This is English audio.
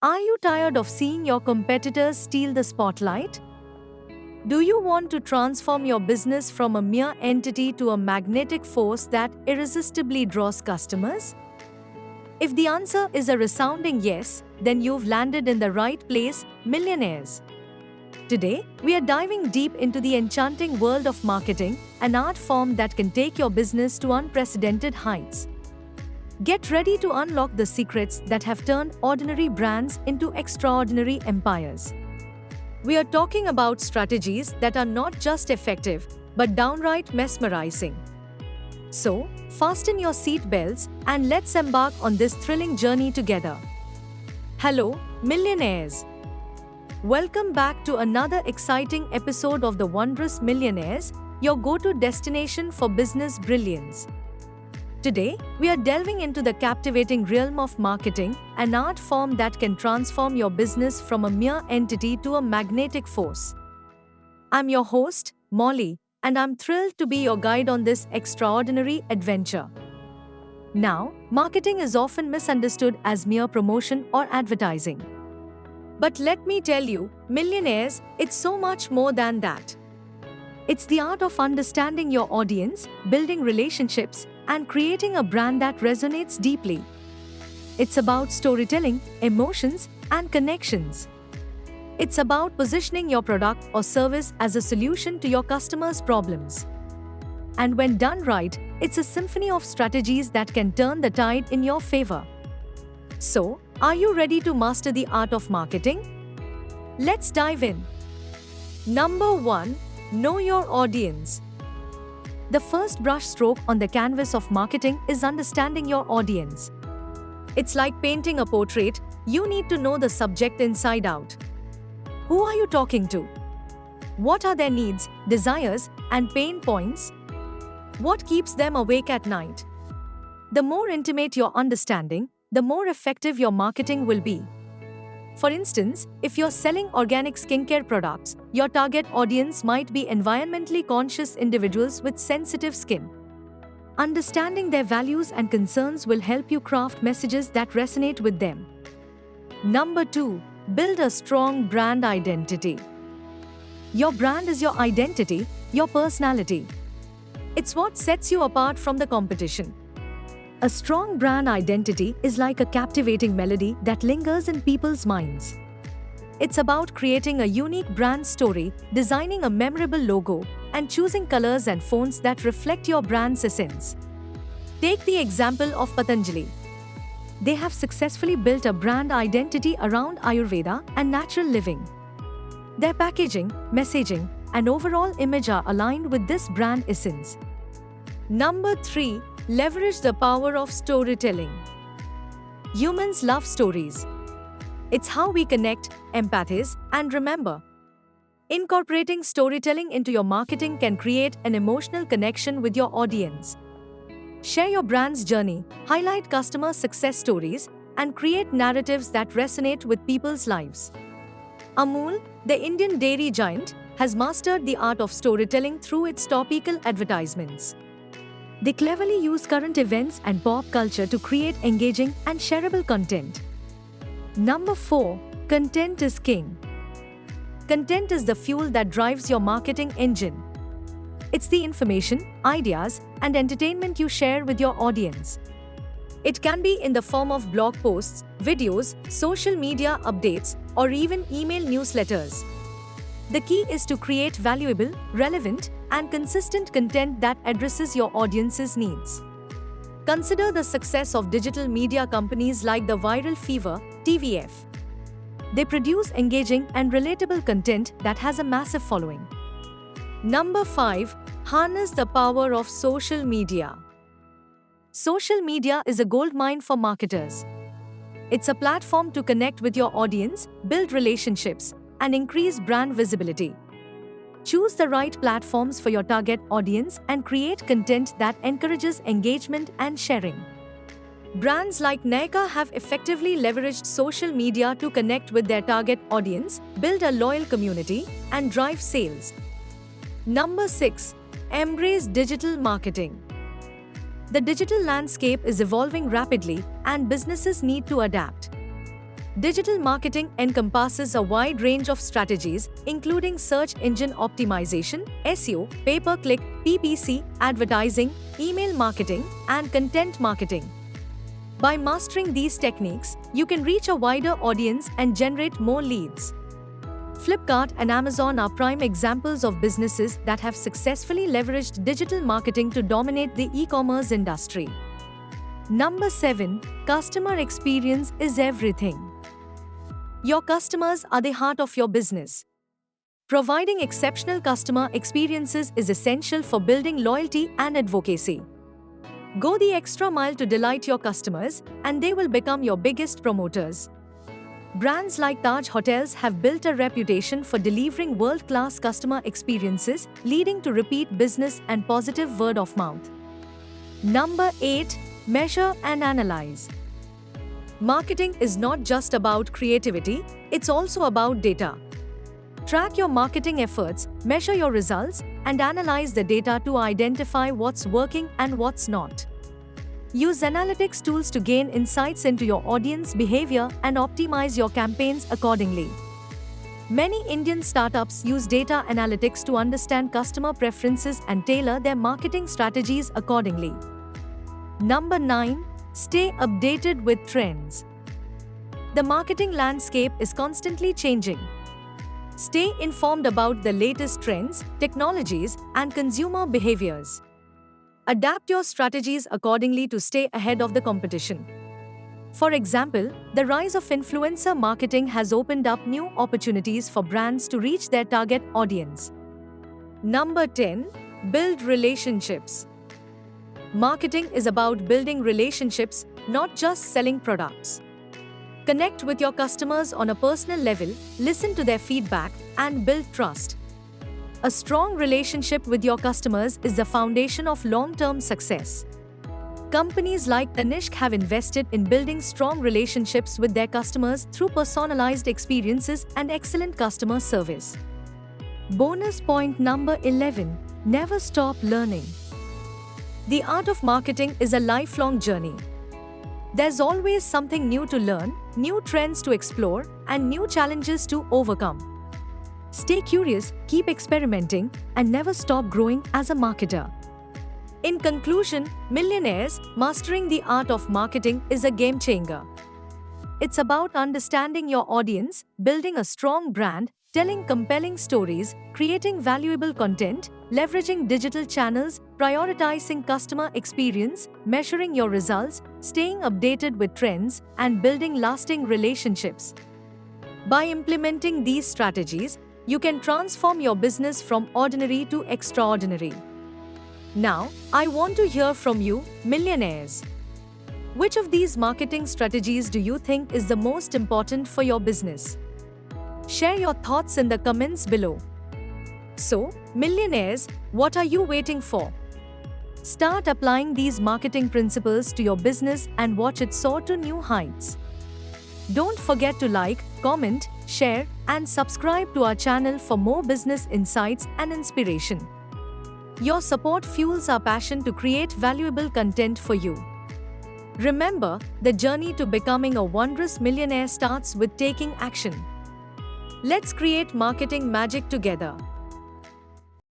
Are you tired of seeing your competitors steal the spotlight? Do you want to transform your business from a mere entity to a magnetic force that irresistibly draws customers? If the answer is a resounding yes, then you've landed in the right place, millionaires. Today, we are diving deep into the enchanting world of marketing, an art form that can take your business to unprecedented heights. Get ready to unlock the secrets that have turned ordinary brands into extraordinary empires. We are talking about strategies that are not just effective, but downright mesmerizing. So, fasten your seatbelts and let's embark on this thrilling journey together. Hello, millionaires! Welcome back to another exciting episode of The Wondrous Millionaires, your go-to destination for business brilliance. Today, we are delving into the captivating realm of marketing, an art form that can transform your business from a mere entity to a magnetic force. I'm your host, Molly, and I'm thrilled to be your guide on this extraordinary adventure. Now, marketing is often misunderstood as mere promotion or advertising. But let me tell you, millionaires, it's so much more than that. It's the art of understanding your audience, building relationships, and creating a brand that resonates deeply. It's about storytelling, emotions, and connections. It's about positioning your product or service as a solution to your customers' problems. And when done right, it's a symphony of strategies that can turn the tide in your favor. So, are you ready to master the art of marketing? Let's dive in. Number 1. Know your audience. The first brushstroke on the canvas of marketing is understanding your audience. It's like painting a portrait, you need to know the subject inside out. Who are you talking to? What are their needs, desires, and pain points? What keeps them awake at night? The more intimate your understanding, the more effective your marketing will be. For instance, if you're selling organic skincare products, your target audience might be environmentally conscious individuals with sensitive skin. Understanding their values and concerns will help you craft messages that resonate with them. Number 2. Build a strong brand identity. Your brand is your identity, your personality. It's what sets you apart from the competition. A strong brand identity is like a captivating melody that lingers in people's minds. It's about creating a unique brand story, designing a memorable logo, and choosing colors and fonts that reflect your brand's essence. Take the example of Patanjali. They have successfully built a brand identity around Ayurveda and natural living. Their packaging, messaging, and overall image are aligned with this brand essence. Number 3. Leverage the power of storytelling. Humans love stories. It's how we connect, empathize, and remember. Incorporating storytelling into your marketing can create an emotional connection with your audience. Share your brand's journey, highlight customer success stories, and create narratives that resonate with people's lives. Amul, the Indian dairy giant, has mastered the art of storytelling through its topical advertisements. They cleverly use current events and pop culture to create engaging and shareable content. Number 4. Content is king. Content is the fuel that drives your marketing engine. It's the information, ideas, and entertainment you share with your audience. It can be in the form of blog posts, videos, social media updates, or even email newsletters. The key is to create valuable, relevant, and consistent content that addresses your audience's needs. Consider the success of digital media companies like The Viral Fever, TVF. They produce engaging and relatable content that has a massive following. Number 5. Harness the power of social media. Social media is a goldmine for marketers. It's a platform to connect with your audience, build relationships, and increase brand visibility. Choose the right platforms for your target audience and create content that encourages engagement and sharing. Brands like Nykaa have effectively leveraged social media to connect with their target audience, build a loyal community, and drive sales. Number 6. Embrace digital marketing. The digital landscape is evolving rapidly, and businesses need to adapt. Digital marketing encompasses a wide range of strategies, including search engine optimization, SEO, pay-per-click, PPC, advertising, email marketing, and content marketing. By mastering these techniques, you can reach a wider audience and generate more leads. Flipkart and Amazon are prime examples of businesses that have successfully leveraged digital marketing to dominate the e-commerce industry. Number 7. Customer experience is everything. Your customers are the heart of your business. Providing exceptional customer experiences is essential for building loyalty and advocacy. Go the extra mile to delight your customers, and they will become your biggest promoters. Brands like Taj Hotels have built a reputation for delivering world-class customer experiences, leading to repeat business and positive word of mouth. Number 8. Measure and analyze. Marketing is not just about creativity, it's also about data. Track your marketing efforts, measure your results, and analyze the data to identify what's working and what's not. Use analytics tools to gain insights into your audience behavior and optimize your campaigns accordingly. Many Indian startups use data analytics to understand customer preferences and tailor their marketing strategies accordingly. Number 9. Stay updated with trends. The marketing landscape is constantly changing. Stay informed about the latest trends, technologies, and consumer behaviors. Adapt your strategies accordingly to stay ahead of the competition. For example, the rise of influencer marketing has opened up new opportunities for brands to reach their target audience. Number 10. Build relationships. Marketing is about building relationships, not just selling products. Connect with your customers on a personal level, listen to their feedback, and build trust. A strong relationship with your customers is the foundation of long-term success. Companies like Tanishq have invested in building strong relationships with their customers through personalized experiences and excellent customer service. Bonus point number 11. Never stop learning. The art of marketing is a lifelong journey. There's always something new to learn, new trends to explore, and new challenges to overcome. Stay curious, keep experimenting, and never stop growing as a marketer. In conclusion, Millionaires, Mastering the Art of Marketing is a game changer. It's about understanding your audience, building a strong brand, telling compelling stories, creating valuable content, leveraging digital channels, prioritizing customer experience, measuring your results, staying updated with trends, and building lasting relationships. By implementing these strategies, you can transform your business from ordinary to extraordinary. Now, I want to hear from you, millionaires. Which of these marketing strategies do you think is the most important for your business? Share your thoughts in the comments below. So, millionaires, what are you waiting for? Start applying these marketing principles to your business and watch it soar to new heights. Don't forget to like, comment, share, and subscribe to our channel for more business insights and inspiration. Your support fuels our passion to create valuable content for you. Remember, the journey to becoming a wondrous millionaire starts with taking action. Let's create marketing magic together.